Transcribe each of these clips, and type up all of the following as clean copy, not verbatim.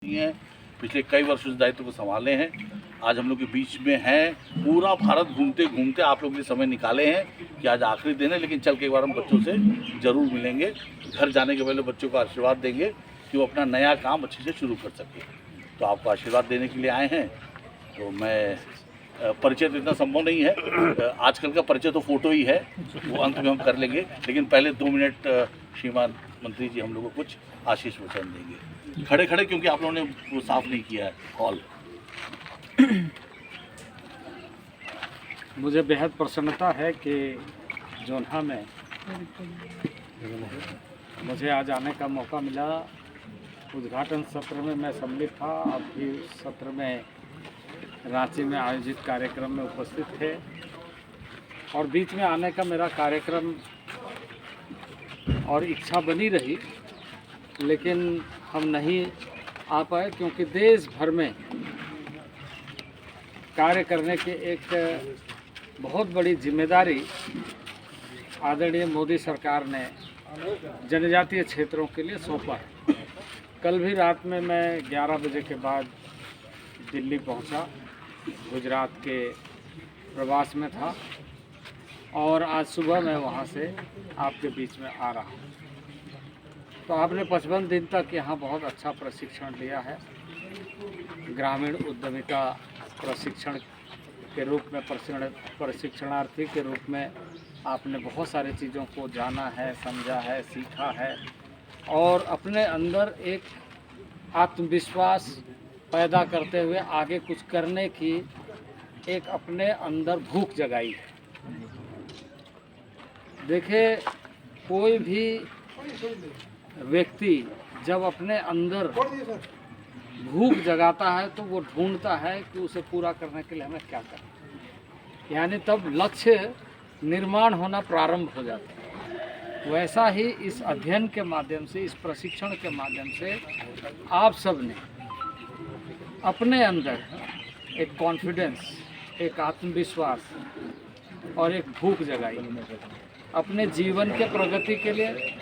की हैं, पिछले कई वर्षों से दायित्व को संभाले हैं। आज हम लोग के बीच में हैं, पूरा भारत घूमते घूमते आप लोग के समय निकाले हैं कि आज आखिरी दिन है, लेकिन चल के एक बार हम बच्चों से ज़रूर मिलेंगे। घर जाने के पहले बच्चों को आशीर्वाद देंगे कि वो अपना नया काम अच्छे से शुरू कर सके। तो आपको आशीर्वाद देने के लिए आए हैं। तो मैं परिचय तो इतना संभव नहीं है, आजकल का परिचय तो फ़ोटो ही है, वो अंत में हम कर लेंगे, लेकिन पहले 2 मिनट श्रीमान मंत्री जी हम लोग को कुछ आशीष वचन देंगे। खड़े खड़े, क्योंकि आप लोगों ने वो साफ़ नहीं किया है हॉल। मुझे बेहद प्रसन्नता है कि जोन्हा में मुझे आज आने का मौका मिला। उद्घाटन सत्र में मैं सम्मिलित था, अब भी उस सत्र में रांची में आयोजित कार्यक्रम में उपस्थित थे और बीच में आने का मेरा कार्यक्रम और इच्छा बनी रही, लेकिन हम नहीं आ पाए क्योंकि देश भर में कार्य करने की एक बहुत बड़ी जिम्मेदारी आदरणीय मोदी सरकार ने जनजातीय क्षेत्रों के लिए सौंपा है। कल भी रात में मैं 11 बजे के बाद दिल्ली पहुंचा, गुजरात के प्रवास में था और आज सुबह मैं वहां से आपके बीच में आ रहा हूं। तो आपने 55 दिन तक यहाँ बहुत अच्छा प्रशिक्षण लिया है। ग्रामीण उद्यमिता प्रशिक्षण के रूप में, प्रशिक्षणार्थी के रूप में आपने बहुत सारी चीज़ों को जाना है, समझा है, सीखा है और अपने अंदर एक आत्मविश्वास पैदा करते हुए आगे कुछ करने की एक अपने अंदर भूख जगाई है। देखिए, कोई भी व्यक्ति जब अपने अंदर भूख जगाता है तो वो ढूंढता है कि उसे पूरा करने के लिए हमें क्या करना, यानी तब लक्ष्य निर्माण होना प्रारंभ हो जाता है। वैसा ही इस अध्ययन के माध्यम से, इस प्रशिक्षण के माध्यम से आप सब ने अपने अंदर एक कॉन्फिडेंस, एक आत्मविश्वास और एक भूख जगाई अपने जीवन के प्रगति के लिए,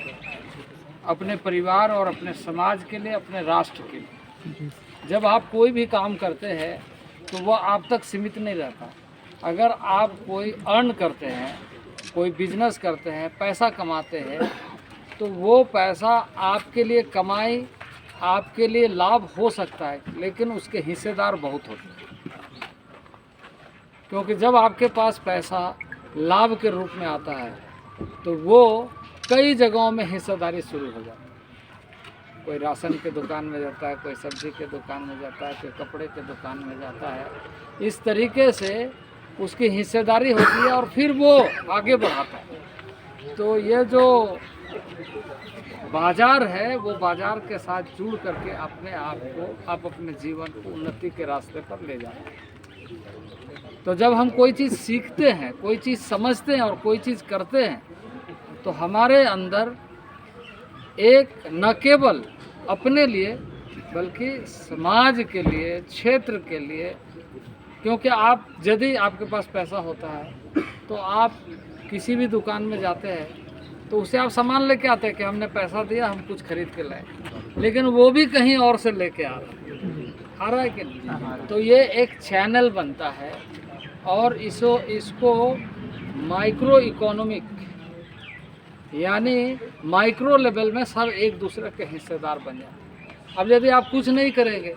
अपने परिवार और अपने समाज के लिए, अपने राष्ट्र के लिए। जब आप कोई भी काम करते हैं तो वह आप तक सीमित नहीं रहता। अगर आप कोई अर्न करते हैं, कोई बिजनेस करते हैं, पैसा कमाते हैं, तो वो पैसा आपके लिए कमाई, आपके लिए लाभ हो सकता है, लेकिन उसके हिस्सेदार बहुत होते हैं। क्योंकि जब आपके पास पैसा लाभ के रूप में आता है तो वो कई जगहों में हिस्सेदारी शुरू हो जाती है। कोई राशन के दुकान में जाता है, कोई सब्जी के दुकान में जाता है, कोई कपड़े के दुकान में जाता है। इस तरीके से उसकी हिस्सेदारी होती है और फिर वो आगे बढ़ाता है। तो ये जो बाजार है, वो बाजार के साथ जुड़ करके अपने आप को, आप अपने जीवन को उन्नति के रास्ते पर ले जाते हैं। तो जब हम कोई चीज़ सीखते हैं, कोई चीज़ समझते हैं और कोई चीज़ करते हैं, तो हमारे अंदर एक न केवल अपने लिए बल्कि समाज के लिए, क्षेत्र के लिए, क्योंकि आप यदि आपके पास पैसा होता है तो आप किसी भी दुकान में जाते हैं तो उसे आप सामान लेके आते हैं कि हमने पैसा दिया, हम कुछ खरीद के लाए, लेकिन वो भी कहीं और से लेके आ रहा है कि नहीं। तो ये एक चैनल बनता है और इसको माइक्रो इकोनॉमिक, यानी माइक्रो लेवल में सब एक दूसरे के हिस्सेदार बन जाते हैं। अब यदि आप कुछ नहीं करेंगे,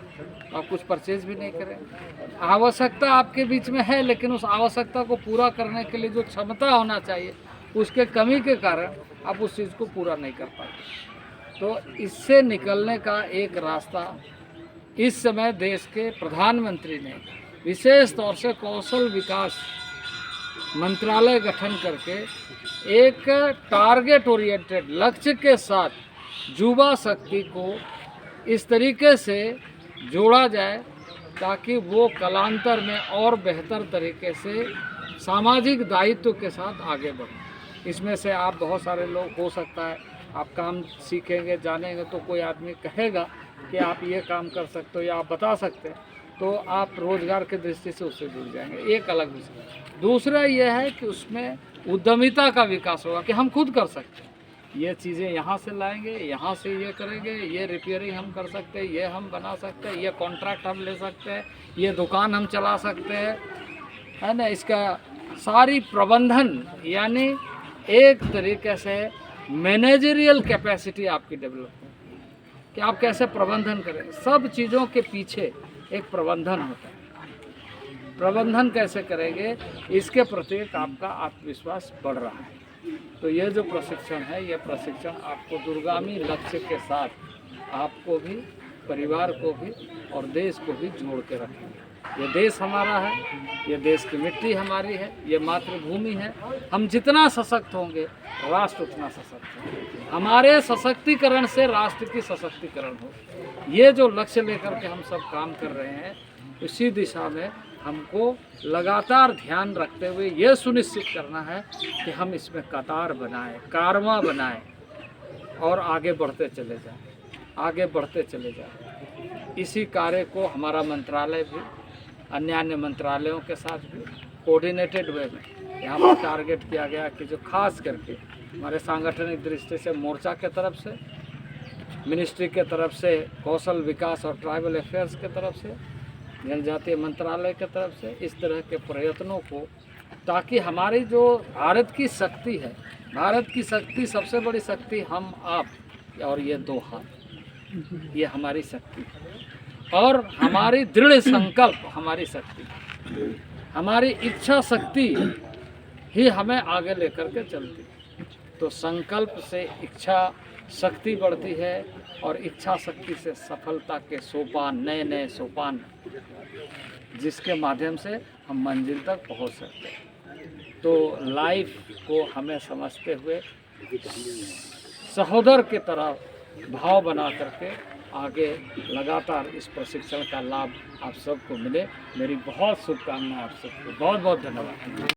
आप कुछ परचेज भी नहीं करेंगे। आवश्यकता आपके बीच में है, लेकिन उस आवश्यकता को पूरा करने के लिए जो क्षमता होना चाहिए, उसके कमी के कारण आप उस चीज़ को पूरा नहीं कर पाते। तो इससे निकलने का एक रास्ता इस समय देश के प्रधानमंत्री ने विशेष तौर से कौशल विकास मंत्रालय गठन करके एक टारगेट ओरिएंटेड लक्ष्य के साथ युवा शक्ति को इस तरीके से जोड़ा जाए ताकि वो कालांतर में और बेहतर तरीके से सामाजिक दायित्व के साथ आगे बढ़ें। इसमें से आप बहुत सारे लोग, हो सकता है आप काम सीखेंगे, जानेंगे तो कोई आदमी कहेगा कि आप ये काम कर सकते हो या आप बता सकते हैं, तो आप रोज़गार के दृष्टि से उससे जुड़ जाएंगे, एक अलग विषय। दूसरा यह है कि उसमें उद्यमिता का विकास होगा कि हम खुद कर सकते हैं। ये चीज़ें यहाँ से लाएंगे, यहाँ से ये करेंगे, ये रिपेयरिंग हम कर सकते हैं, ये हम बना सकते हैं, ये कॉन्ट्रैक्ट हम ले सकते हैं, ये दुकान हम चला सकते हैं, है ना। इसका सारी प्रबंधन यानी एक तरीके से मैनेजरियल कैपेसिटी आपकी डेवलप हो कि आप कैसे प्रबंधन करें। सब चीज़ों के पीछे एक प्रबंधन होता है। प्रबंधन कैसे करेंगे, इसके प्रति आपका आत्मविश्वास बढ़ रहा है। तो ये जो प्रशिक्षण है, ये प्रशिक्षण आपको दूरगामी लक्ष्य के साथ आपको भी, परिवार को भी और देश को भी जोड़ के रखेंगे। ये देश हमारा है, ये देश की मिट्टी हमारी है, ये मातृभूमि है। हम जितना सशक्त होंगे राष्ट्र उतना सशक्त होगा। हमारे सशक्तिकरण से राष्ट्र की सशक्तिकरण हो। ये जो लक्ष्य लेकर के हम सब काम कर रहे हैं, उसी दिशा में हमको लगातार ध्यान रखते हुए ये सुनिश्चित करना है कि हम इसमें कतार बनाएं, कारवां बनाएं और आगे बढ़ते चले जाएं, आगे बढ़ते चले जाएं। इसी कार्य को हमारा मंत्रालय भी अन्य मंत्रालयों के साथ भी कोऑर्डिनेटेड वे में यहाँ पर टारगेट किया गया कि जो खास करके हमारे सांगठनिक दृष्टि से मोर्चा के तरफ से, मिनिस्ट्री के तरफ से, कौशल विकास और ट्राइबल अफेयर्स के तरफ से, जनजातीय मंत्रालय के तरफ से, इस तरह के प्रयत्नों को, ताकि हमारी जो भारत की शक्ति है, भारत की शक्ति सबसे बड़ी शक्ति हम आप और ये दो हाथ, ये हमारी शक्ति है। और हमारी दृढ़ संकल्प हमारी शक्ति, हमारी इच्छा शक्ति ही हमें आगे लेकर के चलती है। तो संकल्प से इच्छा शक्ति बढ़ती है और इच्छा शक्ति से सफलता के सोपान, नए नए सोपान, जिसके माध्यम से हम मंजिल तक पहुंच सकते हैं। तो लाइफ को हमें समझते हुए सहोदर की तरह भाव बना करके आगे लगातार इस प्रशिक्षण का लाभ आप सबको मिले। मेरी बहुत शुभकामनाएं आप सबको। बहुत बहुत धन्यवाद।